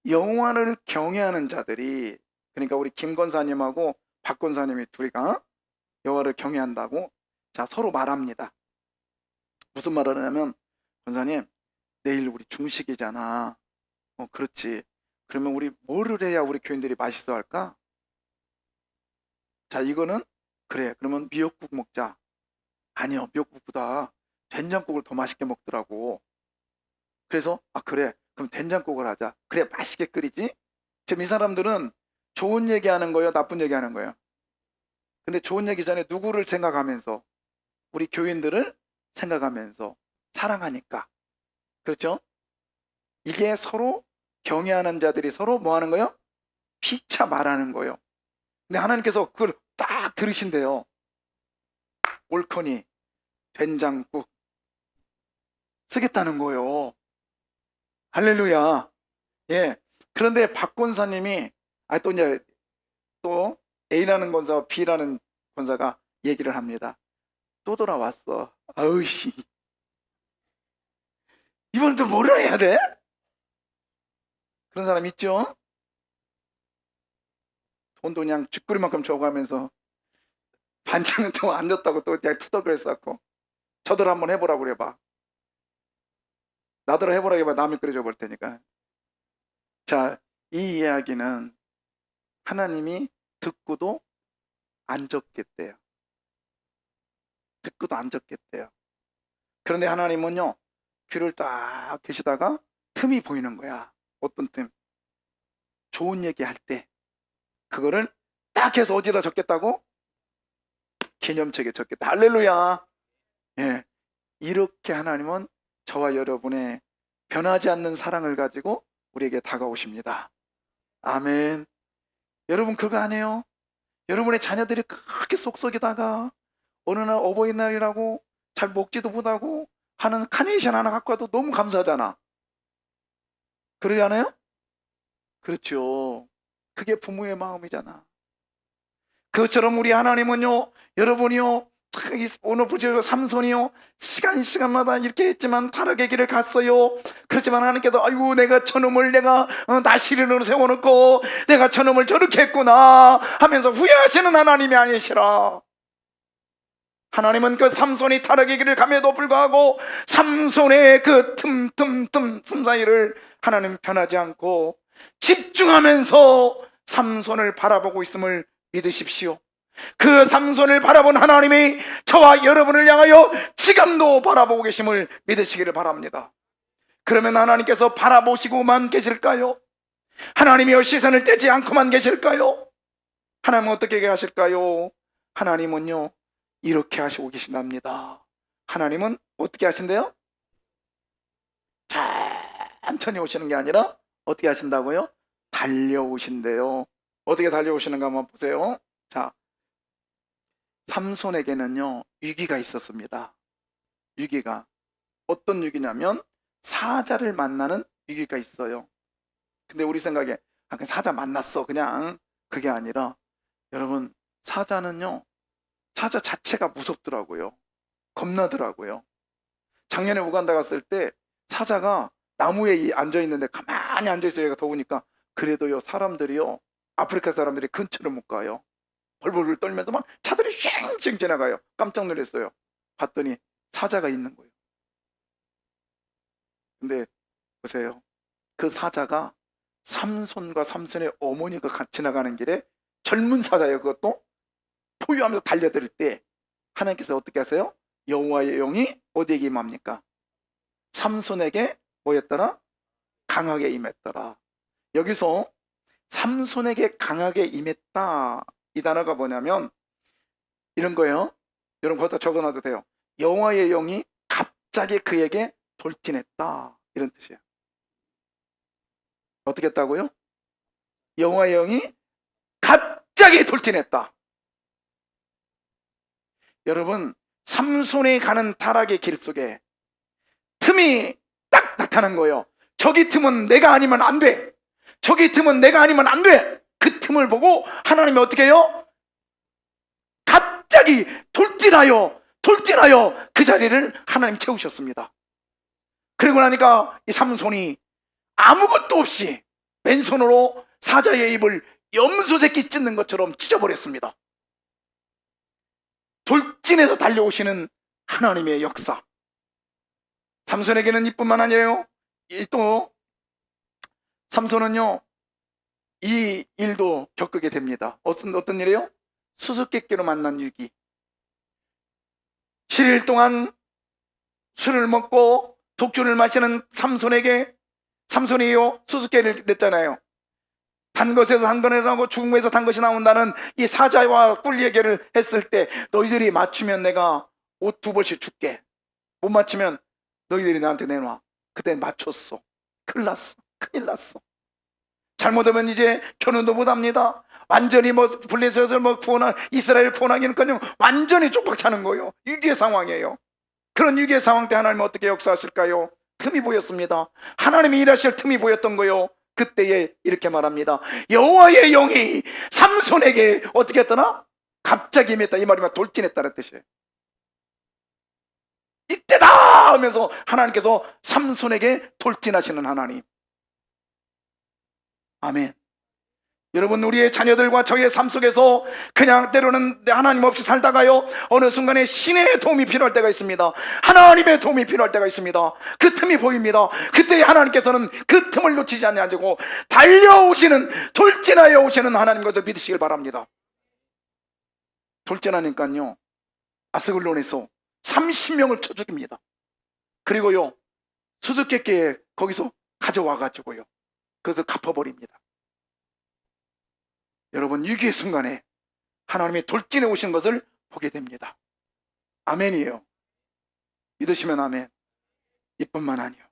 여호와를 경외하는 자들이, 그러니까 우리 김 권사님하고 박 권사님이 둘이가 여호와를 경외한다고 자 서로 말합니다. 무슨 말을 하냐면 권사님 내일 우리 중식이잖아. 그렇지. 그러면 우리 뭐를 해야 우리 교인들이 맛있어 할까? 자 이거는 그래 그러면 미역국 먹자. 아니요 미역국보다 된장국을 더 맛있게 먹더라고. 그래서 그래 그럼 된장국을 하자. 그래 맛있게 끓이지. 지금 이 사람들은 좋은 얘기하는 거예요 나쁜 얘기하는 거예요? 근데 좋은 얘기 전에 누구를 생각하면서? 우리 교인들을 생각하면서 사랑하니까. 그렇죠? 이게 서로 경외하는 자들이 서로 뭐 하는 거예요? 피차 말하는 거예요. 근데 하나님께서 그걸 딱 들으신대요. 옳거니 된장국 쓰겠다는 거예요. 할렐루야. 예. 그런데 박 권사님이 또 이제 또 A라는 권사와 B라는 권사가 얘기를 합니다. 또 돌아왔어. 아우씨. 이번 또 뭐를 해야 돼? 그런 사람 있죠? 돈도 그냥 쥐꾸리만큼 줘가면서 반찬은 또 안 줬다고 또 그냥 투덜을 했었고. 저들 한번 해보라고 그래봐. 나더러 해보라고 해봐. 남이 끓여줘 볼 테니까. 자, 이 이야기는 하나님이 듣고도 안 적겠대요. 듣고도 안 적겠대요. 그런데 하나님은요, 귀를 딱 계시다가 틈이 보이는 거야. 어떤 틈? 좋은 얘기 할 때 그거를 딱 해서 어디다 적겠다고? 기념책에 적겠다. 할렐루야. 예, 이렇게 하나님은 저와 여러분의 변하지 않는 사랑을 가지고 우리에게 다가오십니다. 아멘. 여러분 그거 안 해요? 여러분의 자녀들이 그렇게 쏙쏙이다가 어느 날 어버이날이라고 잘 먹지도 못하고 하는 카네이션 하나 갖고 와도 너무 감사하잖아. 그러지 않아요? 그렇죠. 그게 부모의 마음이잖아. 그것처럼 우리 하나님은요, 여러분이요, 오늘 보세요. 삼손이요, 시간마다 이렇게 했지만 타락의 길을 갔어요. 그렇지만 하나님께서 아이고 내가 저놈을 내가 나시린으로 세워놓고 내가 저놈을 저렇게 했구나 하면서 후회하시는 하나님이 아니시라. 하나님은 그 삼손이 타락의 길을 감에도 불구하고 삼손의 그 틈 사이를 하나님 변하지 않고 집중하면서 삼손을 바라보고 있음을 믿으십시오. 그 삼손을 바라본 하나님이 저와 여러분을 향하여 지금도 바라보고 계심을 믿으시기를 바랍니다. 그러면 하나님께서 바라보시고만 계실까요? 하나님이여 시선을 떼지 않고만 계실까요? 하나님은 어떻게 하실까요? 하나님은요 이렇게 하시고 계신답니다. 하나님은 어떻게 하신대요? 천천히 오시는 게 아니라 어떻게 하신다고요? 달려오신대요. 어떻게 달려오시는가 한번 보세요. 자, 삼손에게는요 위기가 있었습니다. 위기가 어떤 위기냐면 사자를 만나는 위기가 있어요. 근데 우리 생각에 그냥 사자 만났어 그냥, 그게 아니라 여러분 사자는요 사자 자체가 무섭더라고요. 겁나더라고요. 작년에 우간다 갔을 때 사자가 나무에 앉아있는데 가만히 앉아있어요. 얘가 더우니까. 그래도요 사람들이요 아프리카 사람들이 근처를 못 가요. 벌벌 떨면서 막 차들이 쉥쉥 지나가요. 깜짝 놀랐어요. 봤더니 사자가 있는 거예요. 근데 보세요, 그 사자가 삼손과 삼손의 어머니가 같이 지나가는 길에 젊은 사자예요. 그것도 포유하면서 달려들 때 하나님께서 어떻게 하세요? 여호와의 영이 어디에게 임합니까? 삼손에게 뭐였더라? 강하게 임했더라. 여기서 삼손에게 강하게 임했다, 이 단어가 뭐냐면 이런 거예요. 여러분 거기다 적어놔도 돼요. 여호와의 영이 갑자기 그에게 돌진했다, 이런 뜻이에요. 어떻게 했다고요? 여호와의 영이 갑자기 돌진했다. 여러분 삼손이 가는 타락의 길 속에 틈이 딱 나타난 거예요. 저기 틈은 내가 아니면 안 돼. 저기 틈은 내가 아니면 안 돼. 그 틈을 보고 하나님이 어떻게 해요? 갑자기 돌진하여 그 자리를 하나님 채우셨습니다. 그리고 나니까 이 삼손이 아무것도 없이 맨손으로 사자의 입을 염소 새끼 찢는 것처럼 찢어버렸습니다. 돌진해서 달려오시는 하나님의 역사. 삼손에게는 이뿐만 아니에요. 또 삼손은요 이 일도 겪게 됩니다. 어떤 일이에요? 수수께끼로 만난 위기. 7일 동안 술을 먹고 독주를 마시는 삼손에게 삼손이요 수수께끼를 냈잖아요. 단 것에서 단 것이 나오고 죽은 것에서 단 것이 나온다는 이 사자와 꿀 얘기를 했을 때 너희들이 맞추면 내가 옷 2벌씩 줄게. 못 맞추면 너희들이 나한테 내놔. 그때 맞췄어. 큰일 났어. 잘못하면 이제 결혼도 못합니다. 완전히 블레셋을 이스라엘 구원하기는커녕 완전히 쪽박차는 거예요. 위기의 상황이에요. 그런 위기의 상황 때 하나님은 어떻게 역사하실까요? 틈이 보였습니다. 하나님이 일하실 틈이 보였던 거예요. 그때에 이렇게 말합니다. 여호와의 영이 삼손에게 어떻게 했더라? 갑자기 임했다, 이 말이면 돌진했다는 뜻이에요. 이때다 하면서 하나님께서 삼손에게 돌진하시는 하나님. 아멘. 여러분 우리의 자녀들과 저희의 삶 속에서 그냥 때로는 하나님 없이 살다가요 어느 순간에 신의 도움이 필요할 때가 있습니다. 하나님의 도움이 필요할 때가 있습니다. 그 틈이 보입니다. 그때 하나님께서는 그 틈을 놓치지 않냐고 달려오시는, 돌진하여 오시는 하나님 것을 믿으시길 바랍니다. 돌진하니까요 아스글론에서 30명을 쳐 죽입니다. 그리고요 수수께끼에 거기서 가져와가지고요 그것을 갚아버립니다. 여러분 위기의 순간에 하나님이 돌진해 오신 것을 보게 됩니다. 아멘이에요. 믿으시면 아멘. 이뿐만 아니요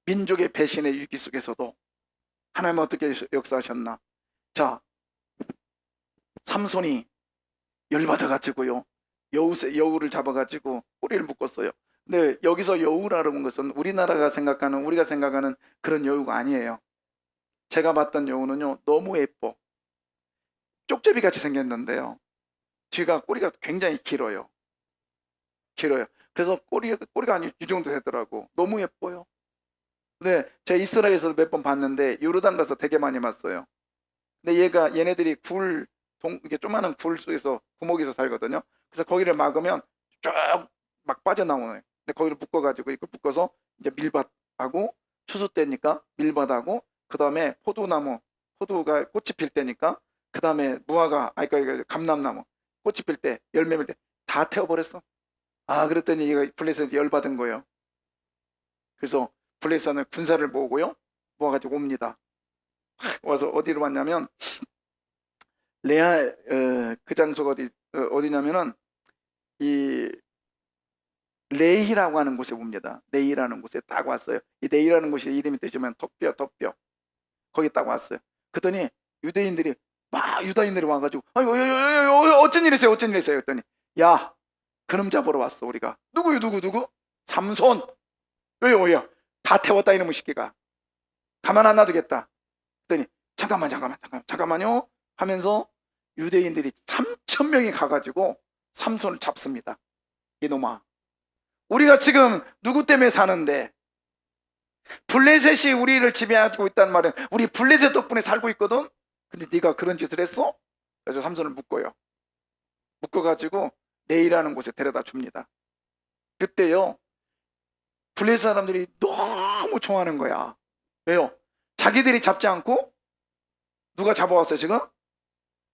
민족의 배신의 위기 속에서도 하나님은 어떻게 역사하셨나. 자, 삼손이 열받아가지고요 여우를 잡아가지고 꼬리를 묶었어요. 근데 여기서 여우라는 것은 우리가 생각하는 그런 여우가 아니에요. 제가 봤던 여우는요 너무 예뻐. 쪽제비 같이 생겼는데요 뒤가 꼬리가 굉장히 길어요. 그래서 꼬리가 아니 이 정도 되더라고. 너무 예뻐요. 근데 제가 이스라엘에서 몇 번 봤는데 요르단 가서 되게 많이 봤어요. 근데 얘네들이 이게 조그마한 굴 속에서 구멍에서 살거든요. 그래서 거기를 막으면 쭉 막 빠져나오네요. 근데 거기를 묶어가지고 이걸 묶어서 이제 밀밭하고 추수 때니까 밀밭하고 그 다음에 포도나무, 포도가 꽃이 필 때니까, 그 다음에 무화과, 그러니까 감람나무, 꽃이 필 때, 열매 필 때 다 태워버렸어. 그랬더니 이거 블레셋이 열받은 거예요. 그래서 블레셋은 군사를 모으고요, 모아가지고 옵니다. 와서 어디로 왔냐면, 그 장소가 어디냐면은, 이 레히라고 하는 곳에 옵니다. 레히라는 곳에 딱 왔어요. 이 레히라는 곳이 이름이 되시면 턱뼈. 거기 딱 왔어요. 그랬더니 유다인들이 와가지고, 어쩐 일이세요? 그랬더니, 야, 그놈 잡으러 왔어, 우리가. 누구요? 누구? 삼손. 왜요? 다 태웠다, 이놈의 새끼가. 가만 안 놔두겠다. 그랬더니, 잠깐만요. 하면서 유대인들이 3,000명이 가가지고 삼손을 잡습니다. 이놈아, 우리가 지금 누구 때문에 사는데, 블레셋이 우리를 지배하고 있다는 말은 우리 블레셋 덕분에 살고 있거든. 근데 네가 그런 짓을 했어? 그래서 삼손을 묶어가지고 레이라는 곳에 데려다 줍니다. 그때요, 블레셋 사람들이 너무 좋아하는 거야. 왜요? 자기들이 잡지 않고 누가 잡아왔어요 지금?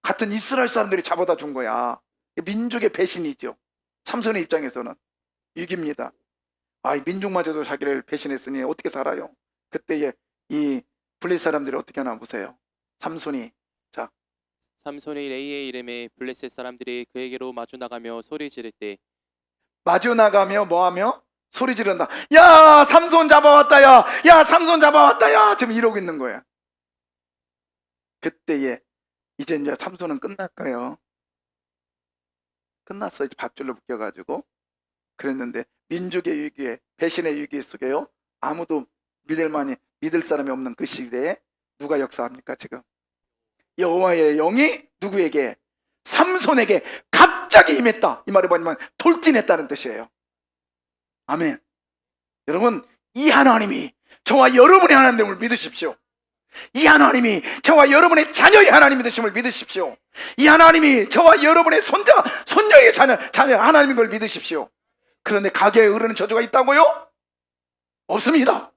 같은 이스라엘 사람들이 잡아다 준 거야. 민족의 배신이죠. 삼손의 입장에서는 위기입니다. 이 민족마저도 자기를 배신했으니 어떻게 살아요? 그때에 이 블레셋 사람들이 어떻게 하나 보세요. 삼손이 레이의 이름에 블레셋 사람들이 그에게로 마주 나가며 소리 지를 때 마주 나가며 뭐하며 소리 지른다. 야, 삼손 잡아왔다. 야, 삼손 잡아왔다. 야, 지금 이러고 있는 거야. 그때에 이제 삼손은 끝날까요? 끝났어요. 밧줄로 묶여가지고. 그랬는데 민족의 위기에, 배신의 위기 속에요, 아무도 믿을 사람이 없는 그 시대에 누가 역사합니까? 지금 여호와의 영이 누구에게? 삼손에게 갑자기 임했다. 이 말이 뭐냐면 돌진했다는 뜻이에요. 아멘. 여러분, 이 하나님이 저와 여러분의 하나님을 믿으십시오. 이 하나님이 저와 여러분의 자녀의 하나님이 되심을 믿으십시오. 이 하나님이 저와 여러분의 손녀의 자녀 하나님인 걸 믿으십시오. 그런데 가게에 흐르는 저주가 있다고요? 없습니다.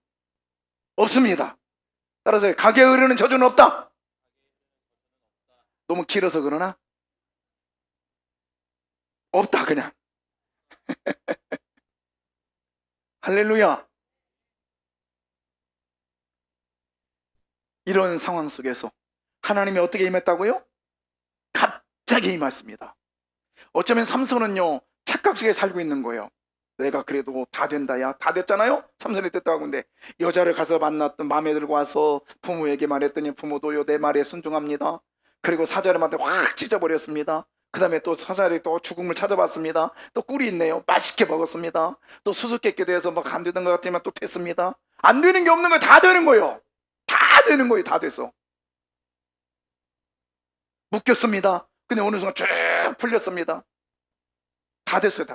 따라서 가게에 흐르는 저주는 없다. 너무 길어서 그러나? 없다, 그냥. 할렐루야. 이런 상황 속에서 하나님이 어떻게 임했다고요? 갑자기 임했습니다. 어쩌면 삼손은요, 착각 속에 살고 있는 거예요. 내가 그래도 다 된다. 다 됐잖아요. 삼손이 됐다고. 근데 여자를 가서 만났던, 마음에 들고 와서 부모에게 말했더니 부모도요 내 말에 순종합니다. 그리고 사자름한테 확 찢어버렸습니다. 그 다음에 또 사자리 또 죽음을 찾아봤습니다. 또 꿀이 있네요. 맛있게 먹었습니다. 또 수수께끼도 해서 안 되는 것 같지만 또 됐습니다. 안 되는 게 없는 거예요. 다 되는 거예요. 다 됐어. 묶였습니다. 근데 어느 순간 쭉 풀렸습니다. 다 됐어요.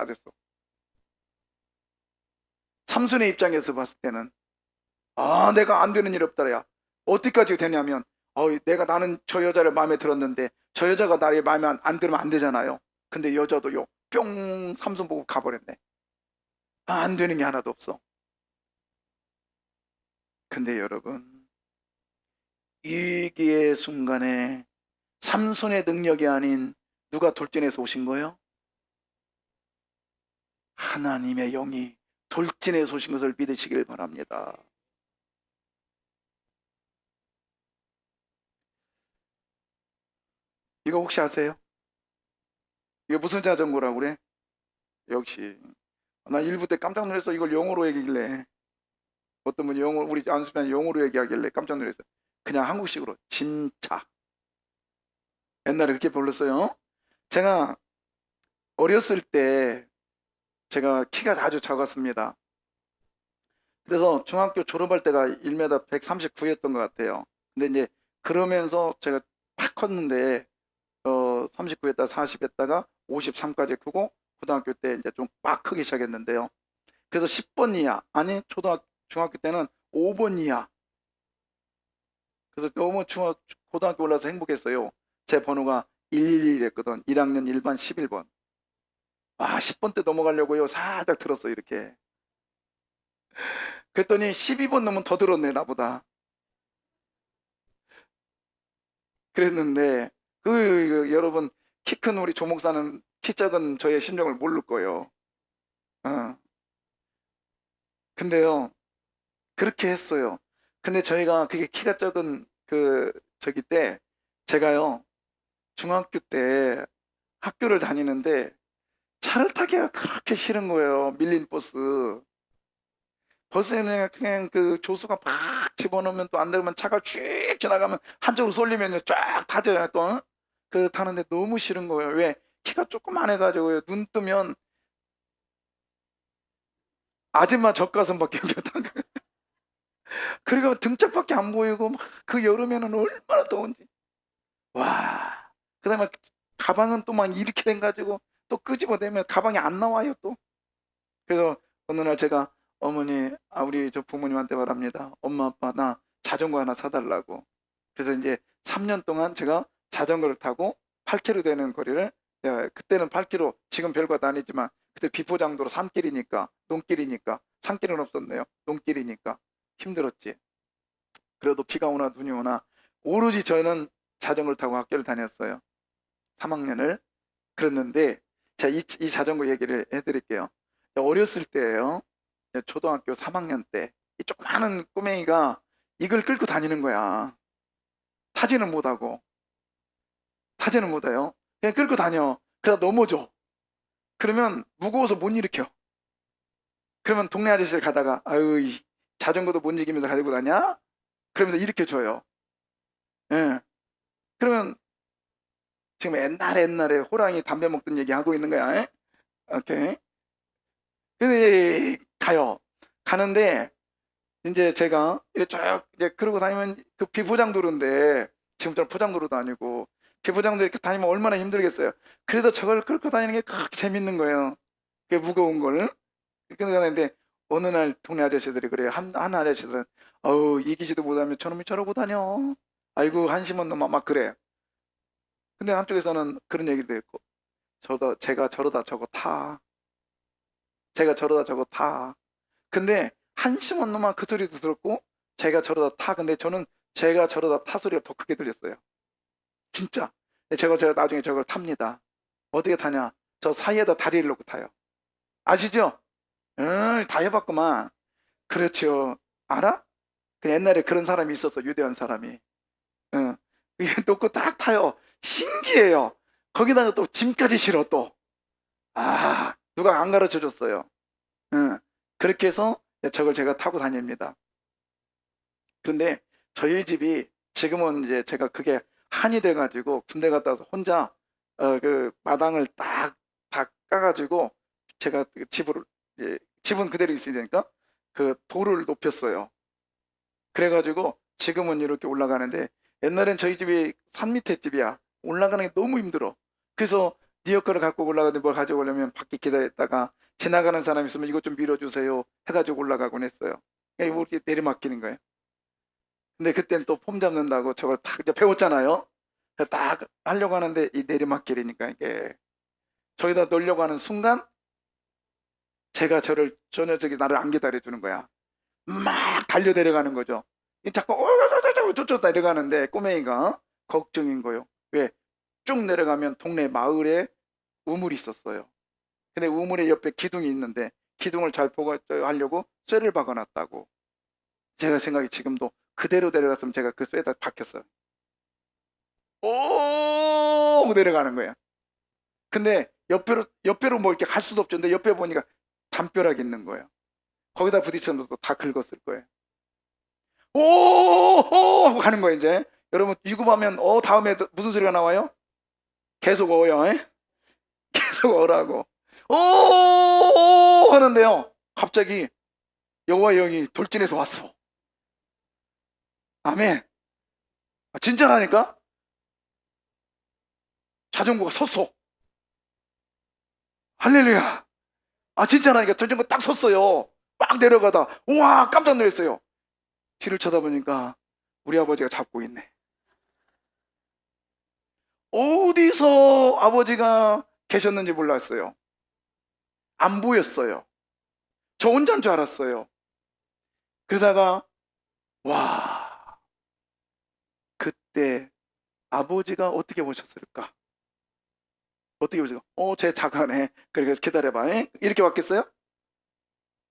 삼손의 입장에서 봤을 때는 내가 안 되는 일 없더라. 어디까지 되냐면 나는 저 여자를 마음에 들었는데 저 여자가 나의 마음에 안 들으면 안 되잖아요. 근데 여자도요 뿅 삼손 보고 가버렸네. 안 되는 게 하나도 없어. 근데 여러분, 위기의 순간에 삼손의 능력이 아닌 누가 돌진해서 오신 거예요? 하나님의 영이 돌진해서 오신 것을 믿으시길 바랍니다. 이거 혹시 아세요? 이게 무슨 자전거라고 그래? 역시 나 1부 때 깜짝 놀랐어. 이걸 영어로 얘기길래 어떤 분이 우리 안수면 영어로 얘기하길래 깜짝 놀랐어요. 그냥 한국식으로 진차. 옛날에 그렇게 불렀어요. 제가 어렸을 때 제가 키가 아주 작았습니다. 그래서 중학교 졸업할 때가 1m 139였던 것 같아요. 근데 이제 그러면서 제가 팍 컸는데 39였다가 40였다가 53까지 크고 고등학교 때 이제 좀 빡 크기 시작했는데요. 그래서 10번 이하, 아니 중학교 때는 5번 이하. 그래서 너무 고등학교 올라서 행복했어요. 제 번호가 111이랬거든. 1학년 1반 11번. 10번 때 넘어가려고요. 살짝 들었어, 이렇게. 그랬더니 12번 넘으면 더 들었네, 나보다. 그랬는데 여러분 키 큰 우리 조 목사는 키 작은 저의 심정을 모를 거예요. 어. 근데요 그렇게 했어요. 근데 저희가 그게 키가 작은 저기 때 제가요 중학교 때 학교를 다니는데 차를 타기가 그렇게 싫은 거예요. 밀린 버스에는 그냥 그 조수가 막 집어넣으면 또 안 되면 차가 쭉 지나가면 한쪽으로 쏠리면 쫙 타져요 또. 타는데 너무 싫은 거예요. 왜? 키가 조그만해가지고요. 눈 뜨면 아줌마 젖가슴밖에 안 가. 그리고 등짝밖에 안 보이고 막 그 여름에는 얼마나 더운지. 와. 그다음에 가방은 또 막 이렇게 돼가지고 또 끄집어내면 가방이 안 나와요 또. 그래서 어느 날 제가 어머니, 우리 저 부모님한테 말합니다. 엄마, 아빠 나 자전거 하나 사달라고. 그래서 이제 3년 동안 제가 자전거를 타고 8km 되는 거리를, 그때는 8km, 지금 별것도 아니지만 그때 비포장도로 산길이니까, 논길이니까, 산길은 없었네요. 논길이니까 힘들었지. 그래도 비가 오나 눈이 오나 오로지 저는 자전거를 타고 학교를 다녔어요. 3학년을. 그랬는데 제가 이 자전거 얘기를 해드릴게요. 어렸을 때예요. 초등학교 3학년 때 이 조그마한 꼬맹이가 이걸 끌고 다니는 거야. 타지는 못하고. 타지는 못해요. 그냥 끌고 다녀. 그러다 넘어져. 그러면 무거워서 못 일으켜. 그러면 동네 아저씨를 가다가 아유 자전거도 못 이기면서 가지고 다냐? 그러면서 일으켜줘요. 예. 그러면 지금 옛날에 호랑이 담배 먹던 얘기 하고 있는 거야. 에? 오케이. 근데 가요. 가는데 이제 제가 이렇게 쭉 이제 그러고 다니면 그 비포장도로인데 지금처럼 포장도로도 아니고 비포장도 이렇게 다니면 얼마나 힘들겠어요. 그래도 저걸 끌고 다니는 게 그렇게 재밌는 거예요. 그 무거운 걸. 끌고 다니는데 어느 날 동네 아저씨들이 그래요. 한 아저씨들은 이기지도 못하면 저놈이 저러고 다녀. 아이고 한심한 놈아 막 그래. 근데 한쪽에서는 그런 얘기도 있고 제가 저러다 저거 타. 제가 저러다 저거 타. 근데 한심한 놈아 그 소리도 들었고 제가 저러다 타. 근데 저는 제가 저러다 타 소리가 더 크게 들렸어요. 진짜. 근데 제가 나중에 저걸 탑니다. 어떻게 타냐? 저 사이에다 다리를 놓고 타요. 아시죠? 다 해봤구만. 그렇죠. 알아? 그 옛날에 그런 사람이 있었어. 유대한 사람이. 응. 이게 놓고 딱 타요. 신기해요. 거기다가 또 짐까지 실어 또. 누가 안 가르쳐 줬어요. 응. 그렇게 해서 저걸 제가 타고 다닙니다. 그런데 저희 집이 지금은 이제 제가 그게 한이 돼가지고 군대 갔다 와서 혼자 그 마당을 딱 까가지고 제가 집은 그대로 있으니까 그 돌을 높였어요. 그래가지고 지금은 이렇게 올라가는데 옛날엔 저희 집이 산 밑에 집이야. 올라가는 게 너무 힘들어. 그래서 리어카를 갖고 올라가는데 뭘 가져오려면 밖에 기다렸다가 지나가는 사람 있으면 이것 좀 밀어주세요 해가지고 올라가곤 했어요. 그러니까 이렇게 내리맡기는 거예요. 근데 그때는 또 폼 잡는다고 저걸 딱 이제 배웠잖아요. 그래서 딱 하려고 하는데 이 내리막길이니까 이게 저기다 놓으려고 하는 순간 제가 저 녀석이 나를 안 기다려주는 거야. 막 달려 내려가는 거죠. 자꾸 저쪽 내려가는데 꼬맹이가 걱정인 거예요. 왜? 쭉 내려가면 동네 마을에 우물이 있었어요. 근데 우물의 옆에 기둥이 있는데 기둥을 잘 보고 하려고 쇠를 박아놨다고. 제가 생각이 지금도 그대로 내려갔으면 제가 그 쇠에다 박혔어요. 오 하고 내려가는 거야. 근데 옆으로 뭐 이렇게 갈 수도 없죠. 근데 옆에 보니까 담벼락이 있는 거예요. 거기다 부딪혀도 다 긁었을 거예요. 오 하고 가는 거예요. 이제 여러분 유급하면 다음에 무슨 소리가 나와요? 계속 어요. 계속 어라고. 오 하는데요. 갑자기 여호와의 영이 돌진해서 왔어. 아멘. 진짜라니까? 자전거가 섰어. 할렐루야. 진짜라니까 자전거 딱 섰어요. 막 내려가다 우와 깜짝 놀랐어요. 뒤를 쳐다보니까 우리 아버지가 잡고 있네. 어디서 아버지가 계셨는지 몰랐어요. 안 보였어요. 저 혼자인 줄 알았어요. 그러다가 와 그때 아버지가 어떻게 보셨을까? 어떻게 보실까? 쟤 작아네. 그러니까 기다려봐. 이렇게 왔겠어요?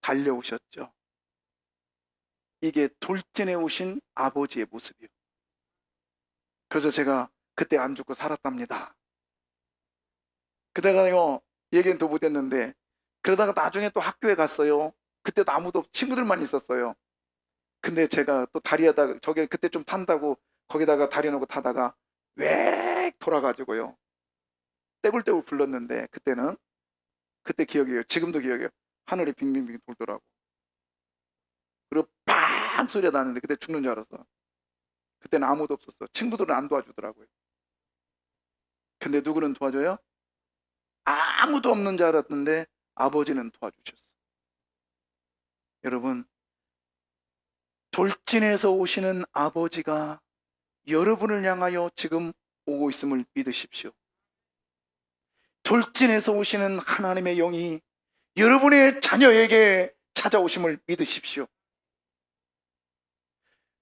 달려오셨죠. 이게 돌진해 오신 아버지의 모습이요. 그래서 제가 그때 안 죽고 살았답니다. 그때가요, 얘기는 더 못했는데, 그러다가 나중에 또 학교에 갔어요. 그때도 아무도 친구들만 있었어요. 근데 제가 또 다리에다가 저게 그때 좀 탄다고 거기다가 다리 놓고 타다가 왜 돌아가지고요. 떼굴떼굴 불렀는데 그때는 그때 기억이에요. 지금도 기억이에요. 하늘이 빙빙빙 돌더라고. 그리고 팡 소리가 나는데 그때 죽는 줄 알았어. 그때는 아무도 없었어. 친구들은 안 도와주더라고요. 근데 누구는 도와줘요? 아무도 없는 줄 알았는데 아버지는 도와주셨어. 여러분, 돌진해서 오시는 아버지가 여러분을 향하여 지금 오고 있음을 믿으십시오. 돌진해서 오시는 하나님의 영이 여러분의 자녀에게 찾아오심을 믿으십시오.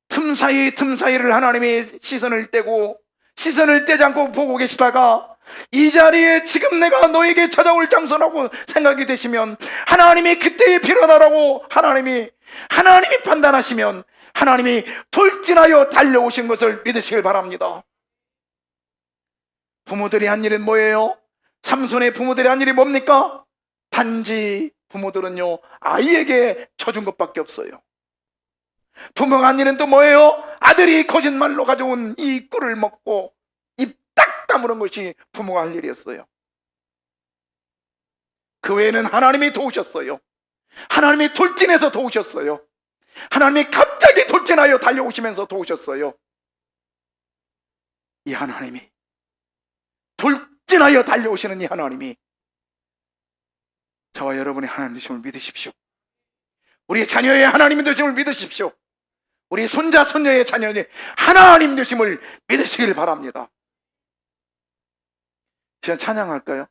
틈사이를 하나님이 시선을 떼고 시선을 떼지 않고 보고 계시다가 이 자리에 지금 내가 너에게 찾아올 장소라고 생각이 되시면 하나님이 그때에 필요하다라고 하나님이 판단하시면 하나님이 돌진하여 달려오신 것을 믿으시길 바랍니다. 부모들이 한 일은 뭐예요? 삼손의 부모들이 한 일이 뭡니까? 단지 부모들은요, 아이에게 쳐준 것밖에 없어요. 부모가 한 일은 또 뭐예요? 아들이 거짓말로 가져온 이 꿀을 먹고 입 딱 다무는 것이 부모가 할 일이었어요. 그 외에는 하나님이 도우셨어요. 하나님이 돌진해서 도우셨어요. 하나님이 갑자기 돌진하여 달려오시면서 도우셨어요. 이 하나님이, 돌진하여 달려오시는 이 하나님이 저와 여러분의 하나님 되심을 믿으십시오. 우리 자녀의 하나님 되심을 믿으십시오. 우리 손자 손녀의 자녀의 하나님 되심을 믿으시길 바랍니다. 시간 찬양할까요?